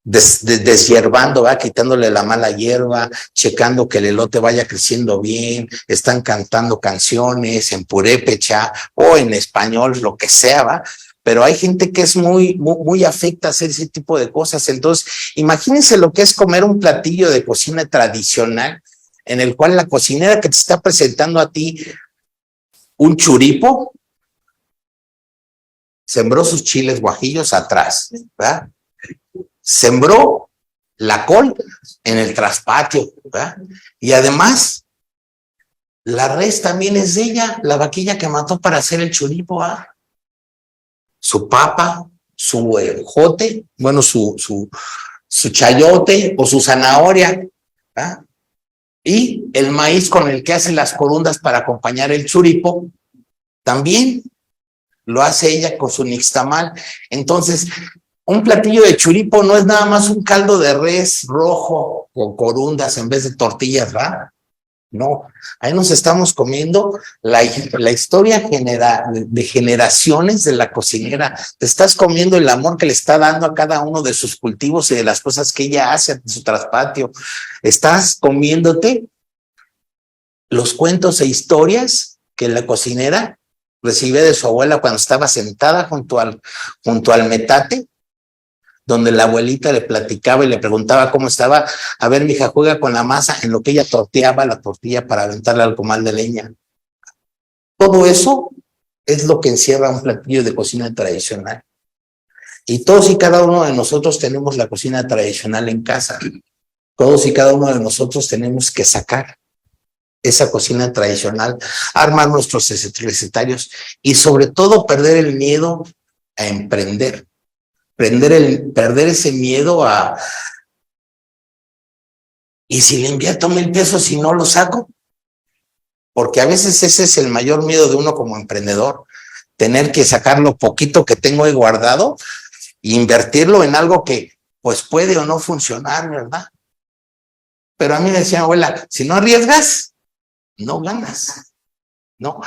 deshierbando, va quitándole la mala hierba, checando que el elote vaya creciendo bien, están cantando canciones en purépecha o en español, lo que sea, va. Pero hay gente que es muy afecta a hacer ese tipo de cosas. Entonces, imagínense lo que es comer un platillo de cocina tradicional en el cual la cocinera que te está presentando a ti un churipo, sembró sus chiles guajillos atrás, ¿verdad? sembró la col en el traspatio, ¿verdad? Y además, la res también es de ella, la vaquilla que mató para hacer el choripo, ¿ah? Su papa, su jote, bueno, su chayote o su zanahoria, ¿verdad? Y el maíz con el que hace las corundas para acompañar el churipo, también lo hace ella con su nixtamal. Entonces, un platillo de churipo no es nada más un caldo de res rojo con corundas en vez de tortillas, ¿verdad? No, ahí nos estamos comiendo la historia de generaciones de la cocinera. Te estás comiendo el amor que le está dando a cada uno de sus cultivos y de las cosas que ella hace en su traspatio. Estás comiéndote los cuentos e historias que la cocinera recibía de su abuela cuando estaba sentada junto al metate, donde la abuelita le platicaba y le preguntaba cómo estaba. A ver, mija, juega con la masa, en lo que ella torteaba la tortilla para aventarla al comal de leña. Todo eso es lo que encierra un platillo de cocina tradicional. Y todos y cada uno de nosotros tenemos la cocina tradicional en casa. Todos y cada uno de nosotros tenemos que sacar esa cocina tradicional, armar nuestros recetarios y sobre todo perder el miedo a emprender. Perder ese miedo a, ¿y si le invierto 1,000 pesos y no lo saco? Porque a veces ese es el mayor miedo de uno como emprendedor, tener que sacar lo poquito que tengo ahí guardado e invertirlo en algo que pues puede o no funcionar, ¿verdad? Pero a mí me decía mi abuela, si no arriesgas, no ganas, ¿no?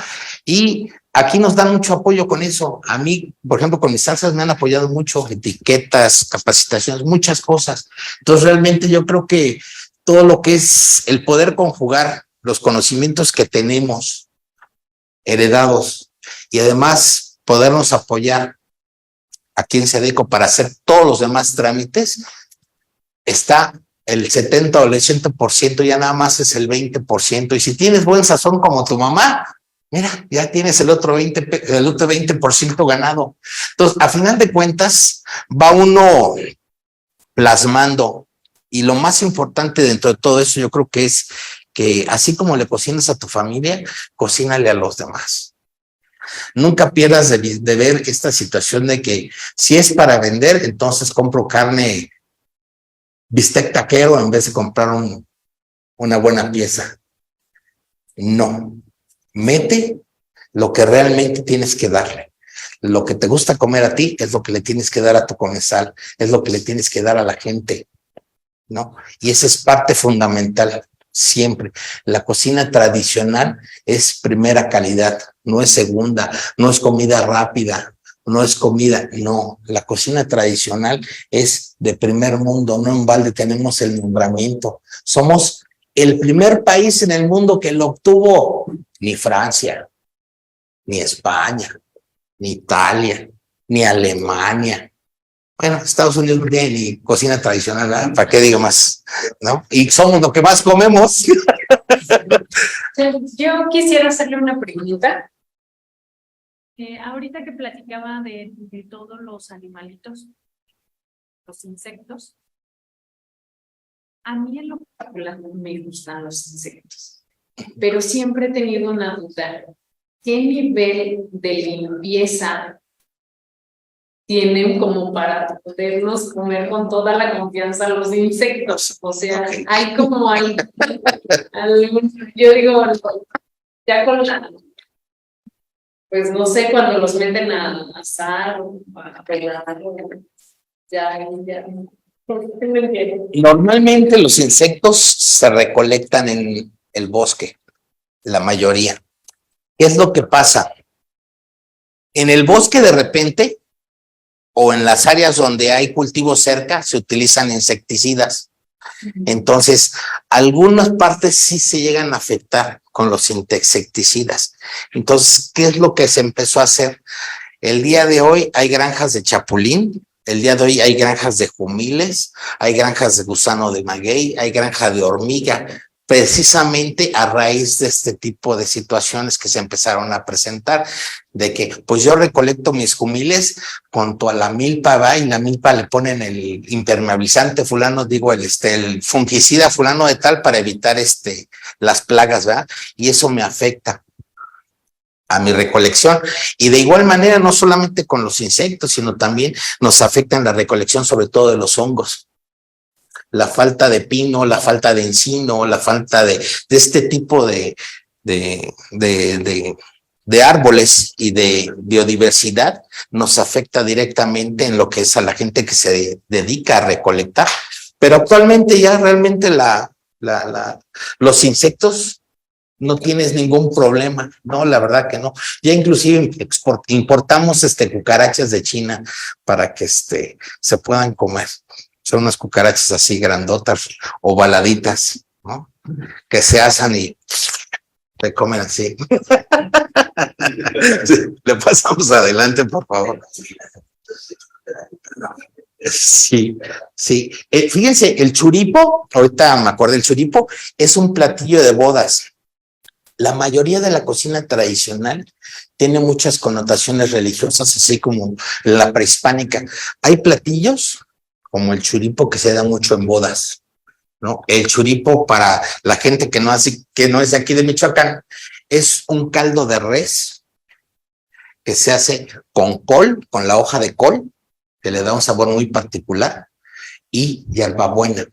Y aquí nos dan mucho apoyo con eso. A mí, por ejemplo, con mis salsas me han apoyado mucho, etiquetas, capacitaciones, muchas cosas. Entonces, realmente yo creo que todo lo que es el poder conjugar los conocimientos que tenemos heredados y además podernos apoyar aquí en SEDECO para hacer todos los demás trámites, está el 70 o el 80%, ya nada más es el 20%. Y si tienes buen sazón como tu mamá, mira, ya tienes el otro 20% ganado. Entonces, a final de cuentas, va uno plasmando. Y lo más importante dentro de todo eso, yo creo que es que así como le cocinas a tu familia, cocínale a los demás. Nunca pierdas de ver esta situación de que si es para vender, entonces compro carne bistec taquero en vez de comprar una buena pieza. No. Mete lo que realmente tienes que darle. Lo que te gusta comer a ti es lo que le tienes que dar a tu comensal, es lo que le tienes que dar a la gente, ¿no? Y esa es parte fundamental siempre. La cocina tradicional es primera calidad, no es segunda, no es comida rápida, no es comida, no. La cocina tradicional es de primer mundo, no en balde tenemos el nombramiento. Somos el primer país en el mundo que lo obtuvo. Ni Francia, ni España, ni Italia, ni Alemania. Bueno, Estados Unidos no tiene ni cocina tradicional, ¿verdad? ¿Para qué digo más? ¿No? Y somos lo que más comemos. Yo quisiera hacerle una pregunta. Ahorita que platicaba de todos los animalitos, los insectos, A mí en lo particular me gustan los insectos, pero siempre he tenido una duda. ¿Qué nivel de limpieza tienen como para podernos comer con toda la confianza los insectos? O sea, hay como yo digo, ya con la, pues no sé, cuando los meten a asar o a pelar, ya. Normalmente los insectos se recolectan en el bosque, la mayoría. ¿Qué es lo que pasa? En el bosque de repente, o en las áreas donde hay cultivos cerca, se utilizan insecticidas. Entonces, algunas partes sí se llegan a afectar con los insecticidas. Entonces, ¿qué es lo que se empezó a hacer? El día de hoy hay granjas de chapulín, el día de hoy hay granjas de jumiles, hay granjas de gusano de maguey, hay granja de hormiga. precisamente a raíz de este tipo de situaciones que se empezaron a presentar, de que pues yo recolecto mis jumiles junto a la milpa, va, y la milpa le ponen el impermeabilizante fulano, digo, el fungicida fulano de tal para evitar las plagas, ¿verdad? Y eso me afecta a mi recolección. Y de igual manera, no solamente con los insectos, sino también nos afecta en la recolección, sobre todo de los hongos. La falta de pino, la falta de encino, la falta de este tipo de árboles y de biodiversidad nos afecta directamente en lo que es a la gente que se dedica a recolectar. Pero actualmente ya realmente los insectos no tienes ningún problema, no, la verdad que no. Ya inclusive importamos cucarachas de China para que se puedan comer. Son unas cucarachas así grandotas, ovaladitas, ¿no? Que se asan y se comen así. Le pasamos adelante, por favor. Sí, sí. Fíjense, el churipo, ahorita me acuerdo, el churipo es un platillo de bodas. La mayoría de la cocina tradicional tiene muchas connotaciones religiosas, así como la prehispánica. Hay platillos como el churipo que se da mucho en bodas, ¿no? El churipo, para la gente que no es de aquí de Michoacán, es un caldo de res que se hace con col, con la hoja de col, que le da un sabor muy particular, y hierbabuena.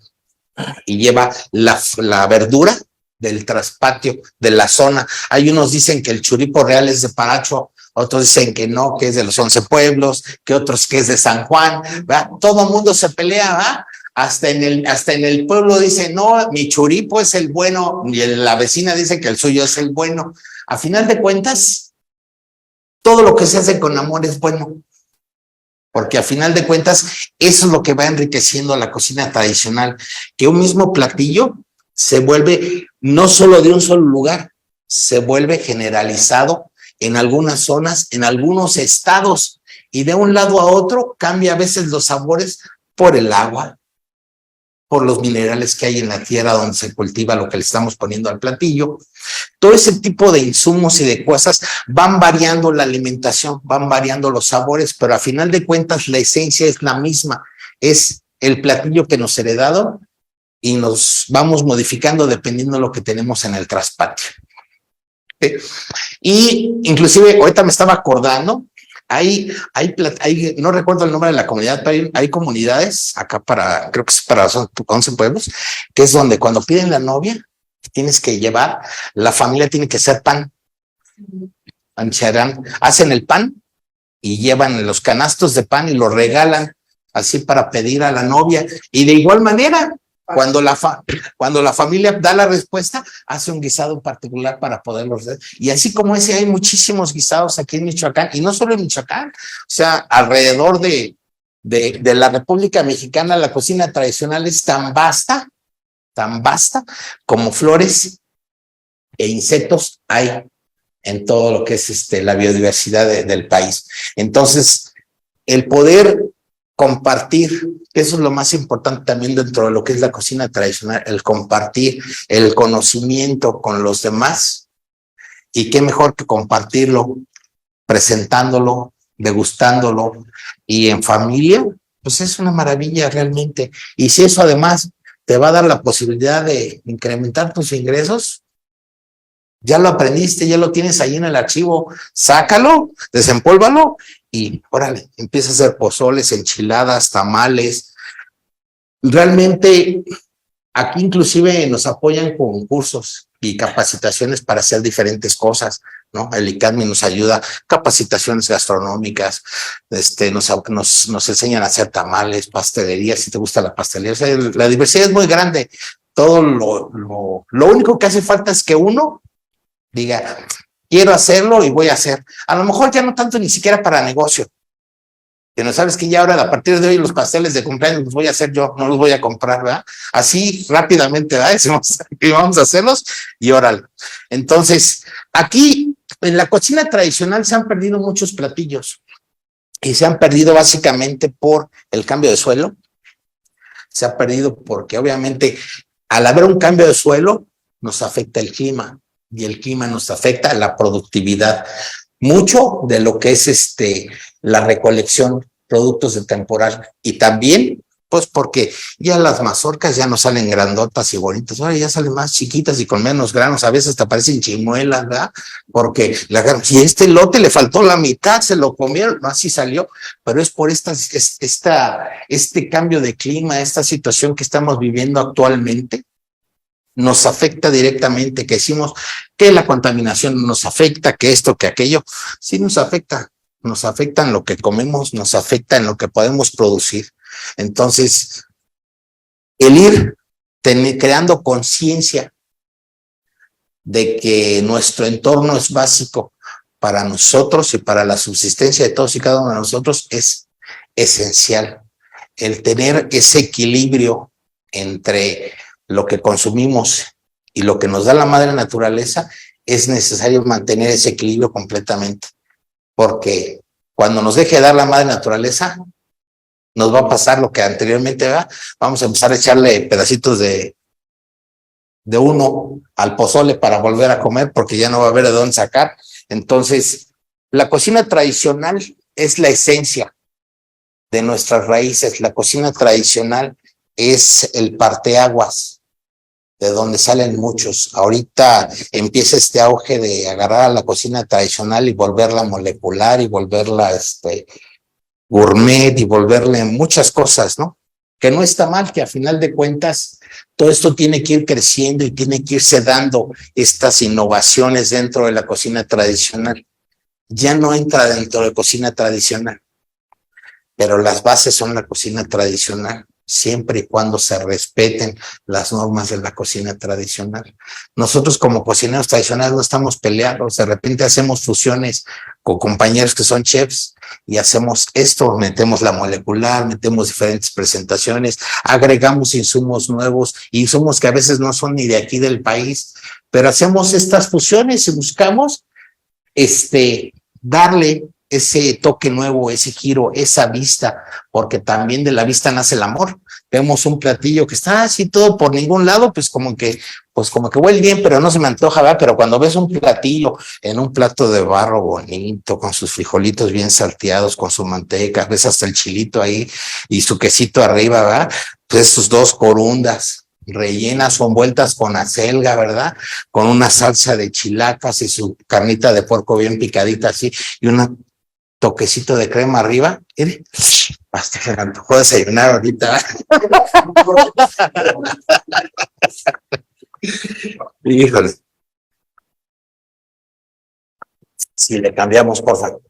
Y lleva la verdura del traspatio, de la zona. Hay unos dicen que el churipo real es de Paracho, otros dicen que no, que es de los 11 pueblos, que otros que es de San Juan, ¿verdad? Todo el mundo se pelea, ¿verdad? Hasta en el pueblo dice, no, mi churipo es el bueno, y la vecina dice que el suyo es el bueno. A final de cuentas, todo lo que se hace con amor es bueno, porque a final de cuentas, eso es lo que va enriqueciendo la cocina tradicional, que un mismo platillo se vuelve no solo de un solo lugar, se vuelve generalizado en algunas zonas, en algunos estados, y de un lado a otro cambia a veces los sabores por el agua, por los minerales que hay en la tierra donde se cultiva lo que le estamos poniendo al platillo. Todo ese tipo de insumos y de cosas van variando la alimentación, van variando los sabores, pero a final de cuentas la esencia es la misma, es el platillo que nos heredado y nos vamos modificando dependiendo de lo que tenemos en el traspatio. ¿Sí? Y inclusive ahorita me estaba acordando, no recuerdo el nombre de la comunidad, pero hay comunidades acá creo que es para 11 pueblos, que es donde cuando piden la novia, tienes que llevar, la familia tiene que hacer pan. Hacen el pan y llevan los canastos de pan y lo regalan así para pedir a la novia. Y de igual manera, cuando la familia da la respuesta, hace un guisado particular para poderlo hacer. Y así como ese, hay muchísimos guisados aquí en Michoacán, y no solo en Michoacán, o sea, alrededor de la República Mexicana, la cocina tradicional es tan vasta como flores e insectos hay en todo lo que es la biodiversidad del país. Entonces, el poder compartir, que eso es lo más importante también dentro de lo que es la cocina tradicional, el compartir el conocimiento con los demás, y qué mejor que compartirlo, presentándolo, degustándolo, y en familia, pues es una maravilla realmente. Y si eso además te va a dar la posibilidad de incrementar tus ingresos, ya lo aprendiste, ya lo tienes ahí en el archivo, sácalo, desempólvalo y órale, empieza a hacer pozoles, enchiladas, tamales. Realmente aquí inclusive nos apoyan con cursos y capacitaciones para hacer diferentes cosas, ¿no? El ICADMI nos ayuda, capacitaciones gastronómicas, nos enseñan a hacer tamales, pastelería, si te gusta la pastelería. O sea, la diversidad es muy grande. Todo lo único que hace falta es que uno diga, quiero hacerlo y voy a hacer. A lo mejor ya no tanto ni siquiera para negocio. Que no sabes que ya ahora, a partir de hoy, los pasteles de cumpleaños los voy a hacer yo, no los voy a comprar, ¿verdad? Así rápidamente, ¿verdad? Decimos que vamos a hacerlos y órale. Entonces, aquí en la cocina tradicional se han perdido muchos platillos y se han perdido básicamente por el cambio de suelo. Se ha perdido porque obviamente al haber un cambio de suelo, nos afecta el clima y el clima nos afecta la productividad. Mucho de lo que es la recolección, productos de temporal, y también pues porque ya las mazorcas ya no salen grandotas y bonitas, ahora ya salen más chiquitas y con menos granos, a veces te parecen chimuelas, ¿verdad? Porque si este lote le faltó la mitad, se lo comieron, no así salió, pero es por este cambio de clima, esta situación que estamos viviendo actualmente, nos afecta directamente, que decimos que la contaminación nos afecta, que esto, que aquello, sí nos afecta en lo que comemos, nos afecta en lo que podemos producir. Entonces, el ir creando conciencia de que nuestro entorno es básico para nosotros y para la subsistencia de todos y cada uno de nosotros es esencial. El tener ese equilibrio entre lo que consumimos y lo que nos da la madre naturaleza, es necesario mantener ese equilibrio completamente, porque cuando nos deje de dar la madre naturaleza, nos va a pasar lo que anteriormente va, vamos a empezar a echarle pedacitos de uno al pozole para volver a comer, porque ya no va a haber de dónde sacar. Entonces, la cocina tradicional es la esencia de nuestras raíces. La cocina tradicional es el parteaguas de donde salen muchos. Ahorita empieza este auge de agarrar a la cocina tradicional y volverla molecular y volverla gourmet y volverle muchas cosas, ¿no? Que no está mal, que a final de cuentas todo esto tiene que ir creciendo y tiene que irse dando estas innovaciones dentro de la cocina tradicional. Ya no entra dentro de cocina tradicional, pero las bases son la cocina tradicional, siempre y cuando se respeten las normas de la cocina tradicional. Nosotros como cocineros tradicionales no estamos peleados, de repente hacemos fusiones con compañeros que son chefs y hacemos esto, metemos la molecular, metemos diferentes presentaciones, agregamos insumos nuevos, insumos que a veces no son ni de aquí del país, pero hacemos estas fusiones y buscamos darle ese toque nuevo, ese giro, esa vista, porque también de la vista nace el amor. Vemos un platillo que está así todo por ningún lado, pues como que huele bien, pero no se me antoja, ¿verdad? Pero cuando ves un platillo en un plato de barro bonito, con sus frijolitos bien salteados, con su manteca, ves hasta el chilito ahí y su quesito arriba, ¿verdad? Pues sus dos corundas rellenas o envueltas con acelga, ¿verdad? Con una salsa de chilacas y su carnita de puerco bien picadita así, y un toquecito de crema arriba. Hasta se me antojó desayunar ahorita. Híjole. Si le cambiamos, por favor.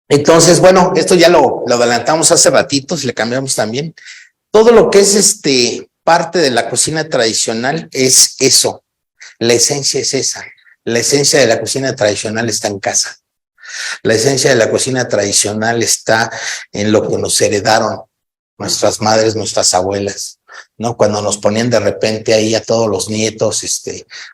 Entonces, bueno, esto ya lo adelantamos hace ratito, si le cambiamos también. Todo lo que es parte de la cocina tradicional es eso. La esencia es esa. La esencia de la cocina tradicional está en casa. La esencia de la cocina tradicional está en lo que nos heredaron nuestras madres, nuestras abuelas, ¿no? Cuando nos ponían de repente ahí a todos los nietos,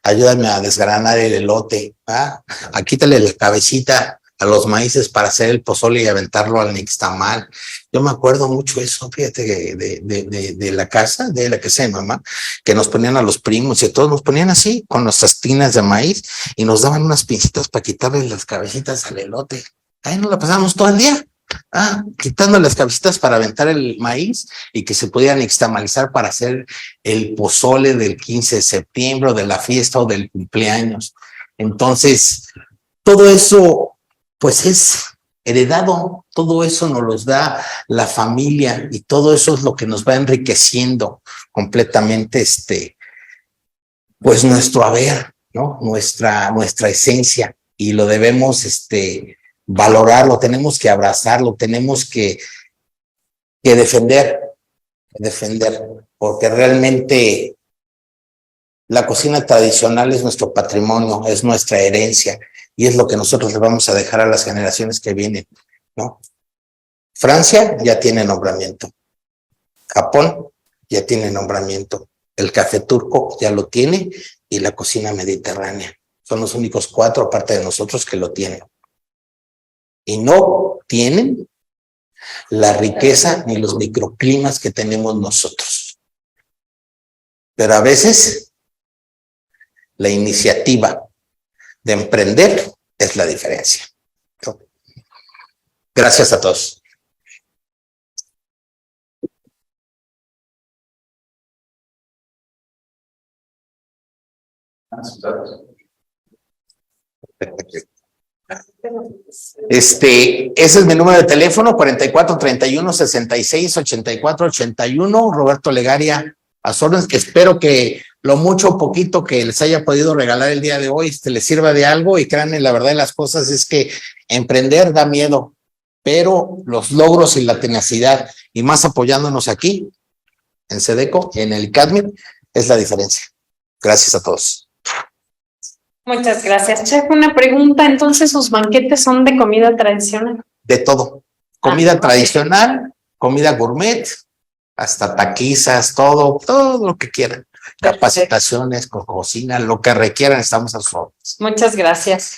ayúdame a desgranar el elote, ¿ah? A quítale la cabecita a los maíces para hacer el pozole y aventarlo al nixtamal. Yo me acuerdo mucho eso, fíjate, de la casa de mamá, que nos ponían a los primos y a todos nos ponían así, con nuestras tinas de maíz, y nos daban unas pincitas para quitarle las cabecitas al elote. Ahí nos la pasamos todo el día, quitando las cabecitas para aventar el maíz y que se pudieran nixtamalizar para hacer el pozole del 15 de septiembre, o de la fiesta o del cumpleaños. Entonces, todo eso pues es heredado, todo eso nos los da la familia y todo eso es lo que nos va enriqueciendo completamente pues nuestro haber, ¿no? Nuestra esencia, y lo debemos valorar, lo tenemos que abrazar, lo tenemos que defender, porque realmente la cocina tradicional es nuestro patrimonio, es nuestra herencia, y es lo que nosotros le vamos a dejar a las generaciones que vienen, ¿no? Francia ya tiene nombramiento. Japón ya tiene nombramiento. El café turco ya lo tiene, y la cocina mediterránea. Son los únicos 4, aparte de nosotros, que lo tienen. Y no tienen la riqueza ni los microclimas que tenemos nosotros. Pero a veces la iniciativa de emprender es la diferencia. Gracias a todos. Ese es mi número de teléfono, 4431-6684-81. Roberto Legaria, a sus órdenes. Espero que lo mucho o poquito que les haya podido regalar el día de hoy les sirva de algo, y créanme, la verdad de las cosas es que emprender da miedo, pero los logros y la tenacidad, y más apoyándonos aquí en SEDECO, en el ICADMI, es la diferencia. Gracias a todos. Muchas gracias, chef. Una pregunta, entonces, ¿sus banquetes son de comida tradicional? De todo. Comida tradicional, comida gourmet, hasta taquizas, todo lo que quieran. Capacitaciones, cocina, lo que requieran, estamos a sus órdenes. Muchas gracias.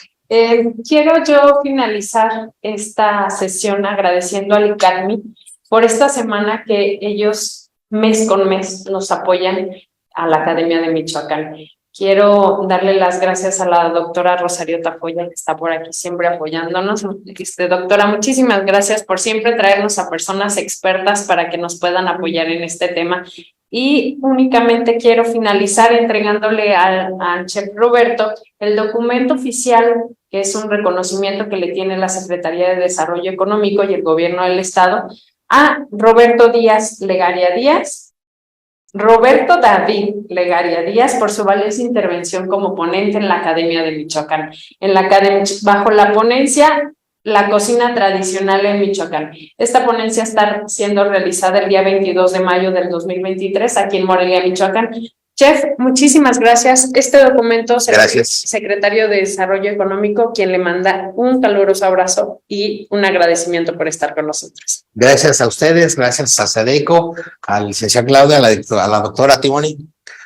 Quiero yo finalizar esta sesión agradeciendo al ICADMI por esta semana que ellos mes con mes nos apoyan a la Academia de Michoacán. Quiero darle las gracias a la doctora Rosario Tafoya, que está por aquí siempre apoyándonos. Doctora, muchísimas gracias por siempre traernos a personas expertas para que nos puedan apoyar en este tema. Y únicamente quiero finalizar entregándole al chef Roberto el documento oficial, que es un reconocimiento que le tiene la Secretaría de Desarrollo Económico y el Gobierno del Estado a Roberto Díaz Legaria Díaz, Roberto David Legaria Díaz, por su valiosa intervención como ponente en la Academia de Michoacán. Bajo la ponencia La Cocina Tradicional en Michoacán. Esta ponencia está siendo realizada el día 22 de mayo del 2023 aquí en Morelia, Michoacán. Chef, muchísimas gracias. Este documento será el secretario de Desarrollo Económico quien le manda un caluroso abrazo y un agradecimiento por estar con nosotros. Gracias a ustedes, gracias a SEDECO, al licenciado Claudia, a la doctora Timoni.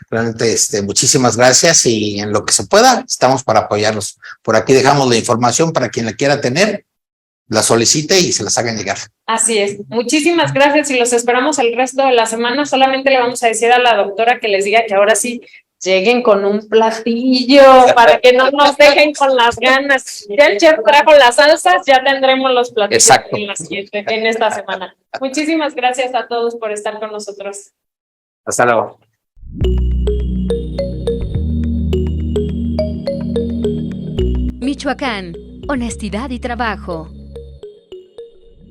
Realmente, muchísimas gracias, y en lo que se pueda, estamos para apoyarlos. Por aquí dejamos la información para quien la quiera tener, la solicite y se las hagan llegar. Así es. Muchísimas gracias y los esperamos el resto de la semana. Solamente le vamos a decir a la doctora que les diga que ahora sí lleguen con un platillo para que no nos dejen con las ganas. Ya el chef trajo las salsas, ya tendremos los platillos en esta semana. Muchísimas gracias a todos por estar con nosotros. Hasta luego. Michoacán, honestidad y trabajo.